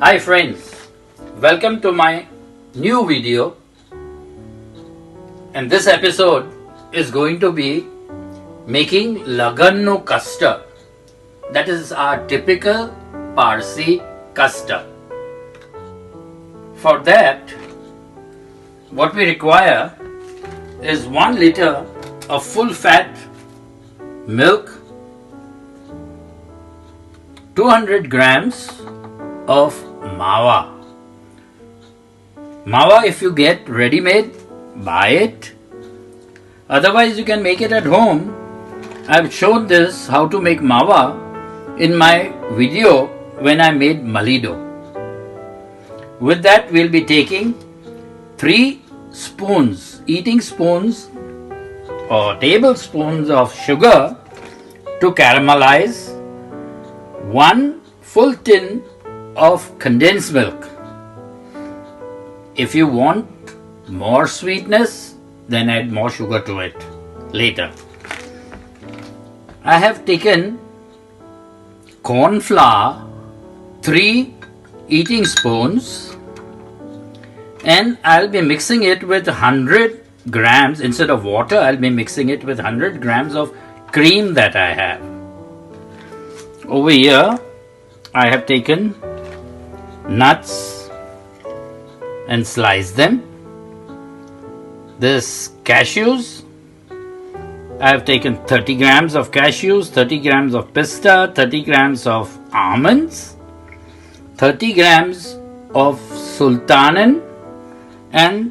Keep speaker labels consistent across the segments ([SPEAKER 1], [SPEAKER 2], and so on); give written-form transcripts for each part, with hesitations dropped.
[SPEAKER 1] Hi friends, welcome to my new video, and this episode is going to be making Lagan no custard. That is our typical Parsi custard. For that, what we require is 1 liter of full fat milk, 200 grams of Mawa. Mawa, if you get ready-made, buy it. Otherwise, you can make it at home. I've shown this how to make Mawa in my video when I made Malido. With that, we'll be taking 3 spoons, eating spoons or tablespoons of sugar to caramelize, 1 full tin of condensed milk. If you want more sweetness, then add more sugar to it later. I have taken corn flour, 3 eating spoons, and I'll be mixing it with 100 grams, instead of water, I'll be mixing it with 100 grams of cream that I have. Over here, I have taken nuts and sliced them. This cashews, I have taken 30 grams of cashews, 30 grams of pista, 30 grams of almonds, 30 grams of sultana, and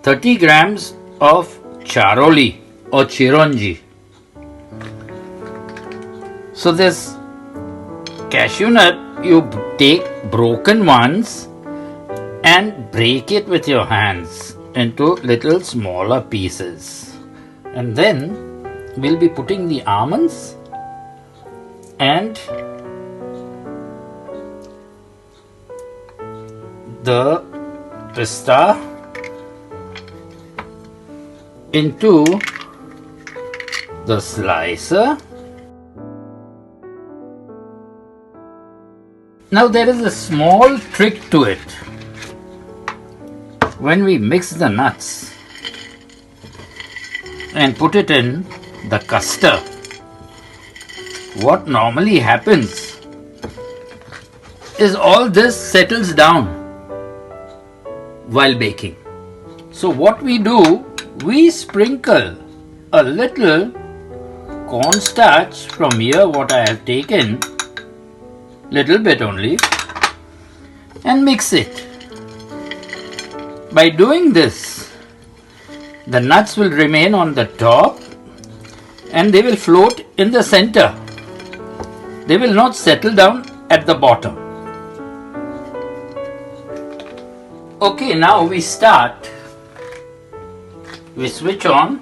[SPEAKER 1] 30 grams of charoli or chironji. So this cashew nut, you take broken ones and break it with your hands into little smaller pieces. And then we'll be putting the almonds and the pista into the slicer. Now there is a small trick to it. When we mix the nuts and put it in the custard, what normally happens is all this settles down while baking. So what we do, we sprinkle a little cornstarch from here, what I have taken, little bit only, and mix it. By doing this, the nuts will remain on the top and they will float in the center. They will not settle down at the bottom. Okay, now we start. We switch on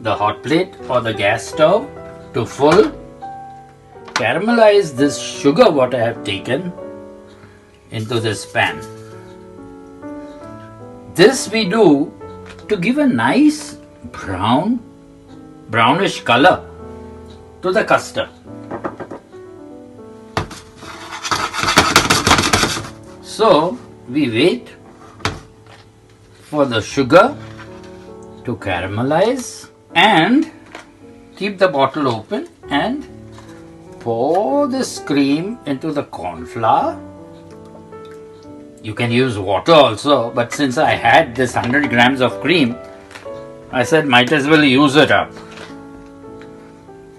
[SPEAKER 1] the hot plate or the gas stove to full. Caramelize this sugar what I have taken into this pan. This we do to give a nice brownish color to the custard. So we wait for the sugar to caramelize and keep the bottle open and pour this cream into the corn flour. You can use water also, but since I had this 100 grams of cream, I said might as well use it up.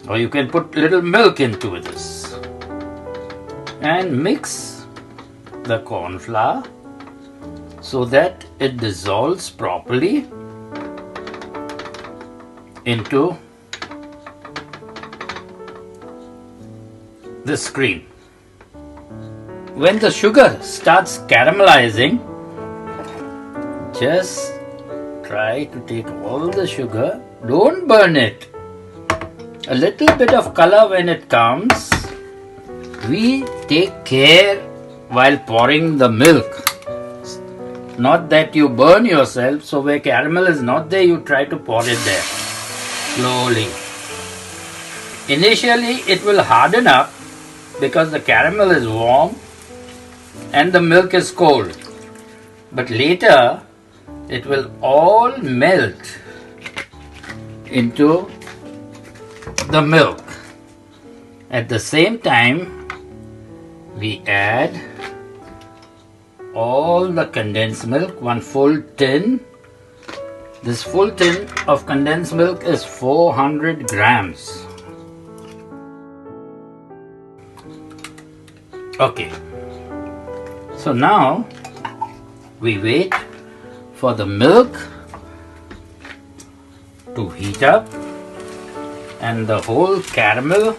[SPEAKER 1] Or you can put little milk into this and mix the corn flour so that it dissolves properly into this cream. When the sugar starts caramelizing, just try to take all the sugar, don't burn it. A little bit of color when it comes. We take care while pouring the milk. Not that you burn yourself, so where caramel is not there, you try to pour it there. Slowly. Initially it will harden up because the caramel is warm and the milk is cold. But later it will all melt into the milk. At the same time, we add all the condensed milk, one full tin. This full tin of condensed milk is 400 grams. Okay, so now we wait for the milk to heat up and the whole caramel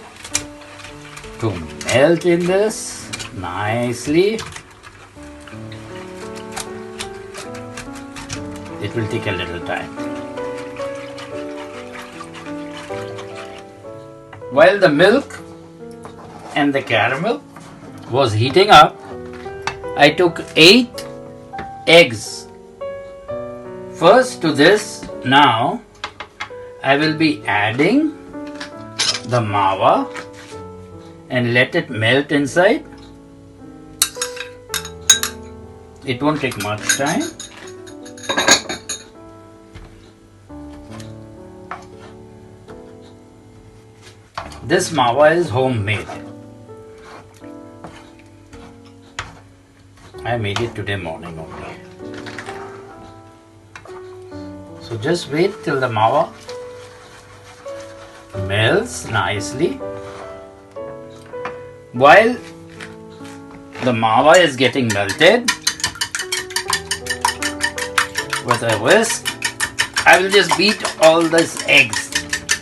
[SPEAKER 1] to melt in this nicely. It will take a little time. While the milk and the caramel was heating up, I took 8 eggs. First to this, now I will be adding the mawa and let it melt inside. It won't take much time. This mawa is homemade. I made it today morning only. So just wait till the mawa melts nicely. While the mawa is getting melted with a whisk, I will just beat all these eggs.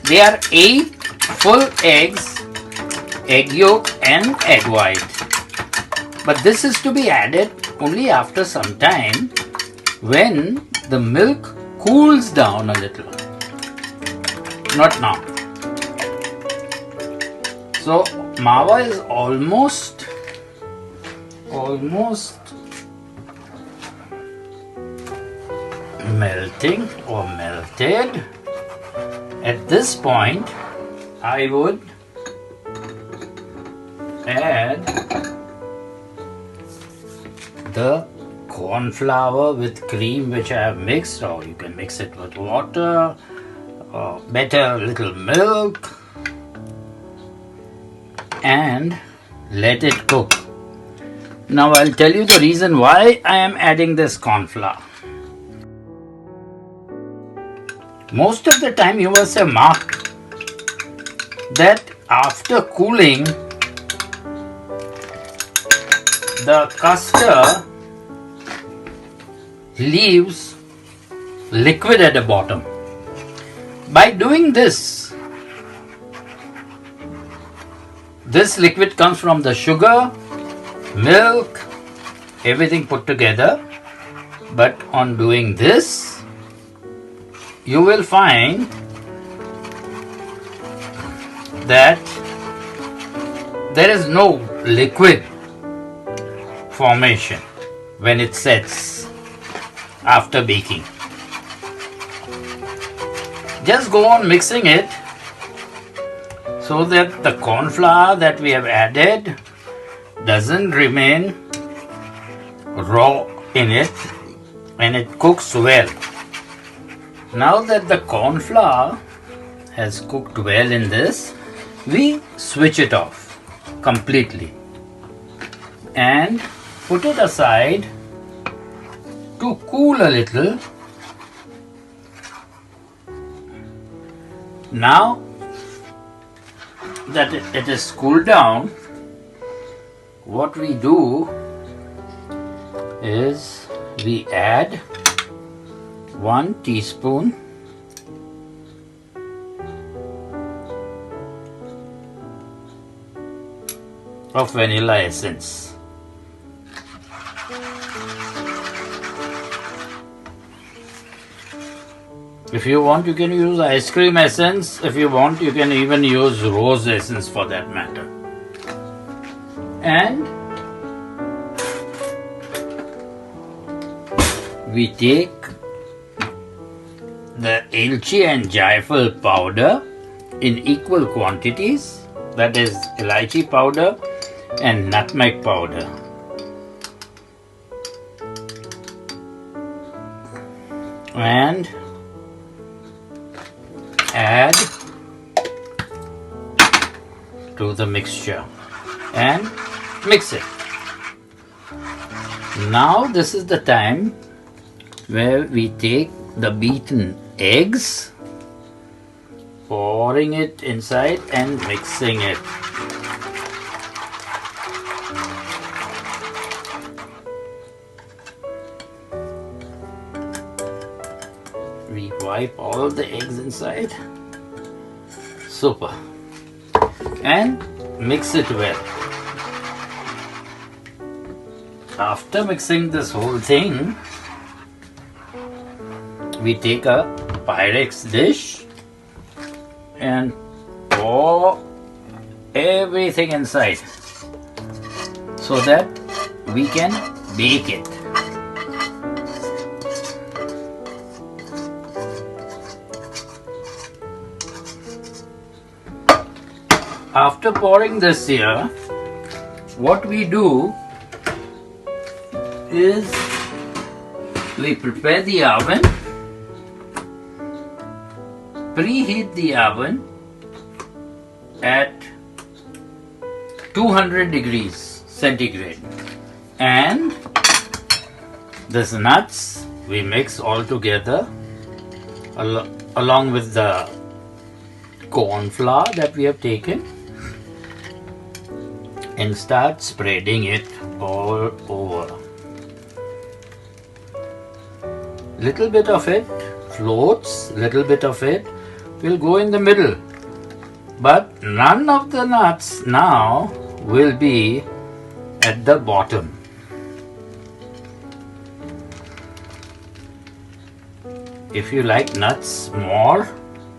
[SPEAKER 1] They are 8 full eggs, egg yolk and egg white. But this is to be added only after some time when the milk cools down a little. Not now. So mawa is almost melting or melted. At this point, I would add the corn flour with cream which I have mixed, or you can mix it with water, or better a little milk, and let it cook. Now I'll tell you the reason why I am adding this corn flour. Most of the time you must have marked that after cooling, the custard leaves liquid at the bottom. By doing this liquid comes from the sugar, milk, everything put together. But on doing this, you will find that there is no liquid formation when it sets after baking. Just go on mixing it so that the corn flour that we have added doesn't remain raw in it and it cooks well. Now that the corn flour has cooked well in this, we switch it off completely and put it aside to cool a little. Now that it is cooled down, what we do is we add 1 teaspoon of vanilla essence. If you want, you can use ice cream essence. If you want, you can even use rose essence for that matter. And we take the elchi and jaifal powder in equal quantities, that is elaichi powder and nutmeg powder. And add to the mixture and mix it. Now this is the time where we take the beaten eggs, pouring it inside and mixing it. We wipe all the eggs inside. Super. And mix it well. After mixing this whole thing, we take a Pyrex dish and pour everything inside so that we can bake it. After pouring this here, what we do is we prepare the oven, preheat the oven at 200 degrees centigrade, and this nuts we mix all together along with the corn flour that we have taken, and start spreading it all over. Little bit of it floats, little bit of it will go in the middle, but none of the nuts now will be at the bottom. If you like nuts more,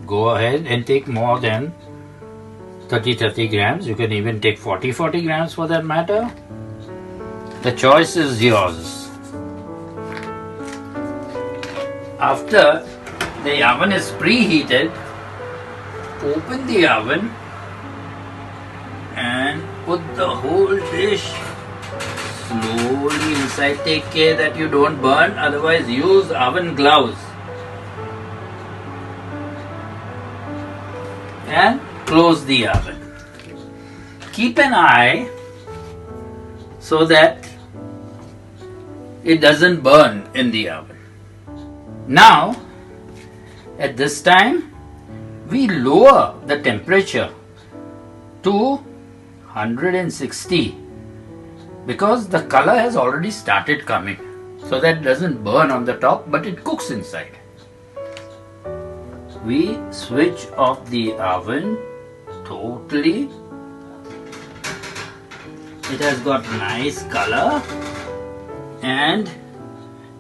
[SPEAKER 1] go ahead and take more than 30 grams. You can even take 40 grams for that matter. The choice is yours. After the oven is preheated, open the oven and put the whole dish slowly inside. Take care that you don't burn, otherwise use oven gloves. And close the oven. Keep an eye so that it doesn't burn in the oven. Now, at this time, we lower the temperature to 160 because the color has already started coming, so that it doesn't burn on the top but it cooks inside. We switch off the oven totally. It has got nice color and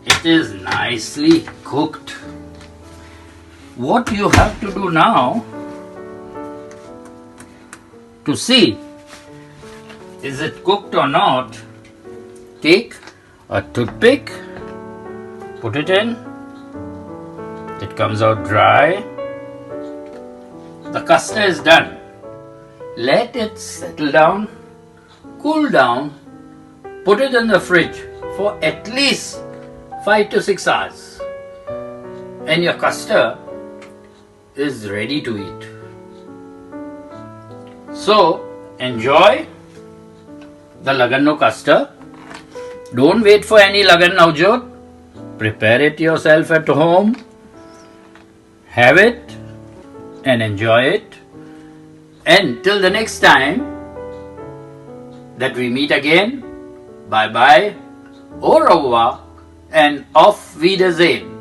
[SPEAKER 1] it is nicely cooked. What you have to do now to see is it cooked or not, take a toothpick, put it in, it comes out dry. The custard is done. Let it settle down, cool down, put it in the fridge for at least 5 to 6 hours, and your custard is ready to eat. So enjoy the Lagan custard. Don't wait for any Lagan Navjot. Prepare it yourself at home. Have it and enjoy it. And till the next time that we meet again, bye bye, au revoir, and auf Wiedersehen.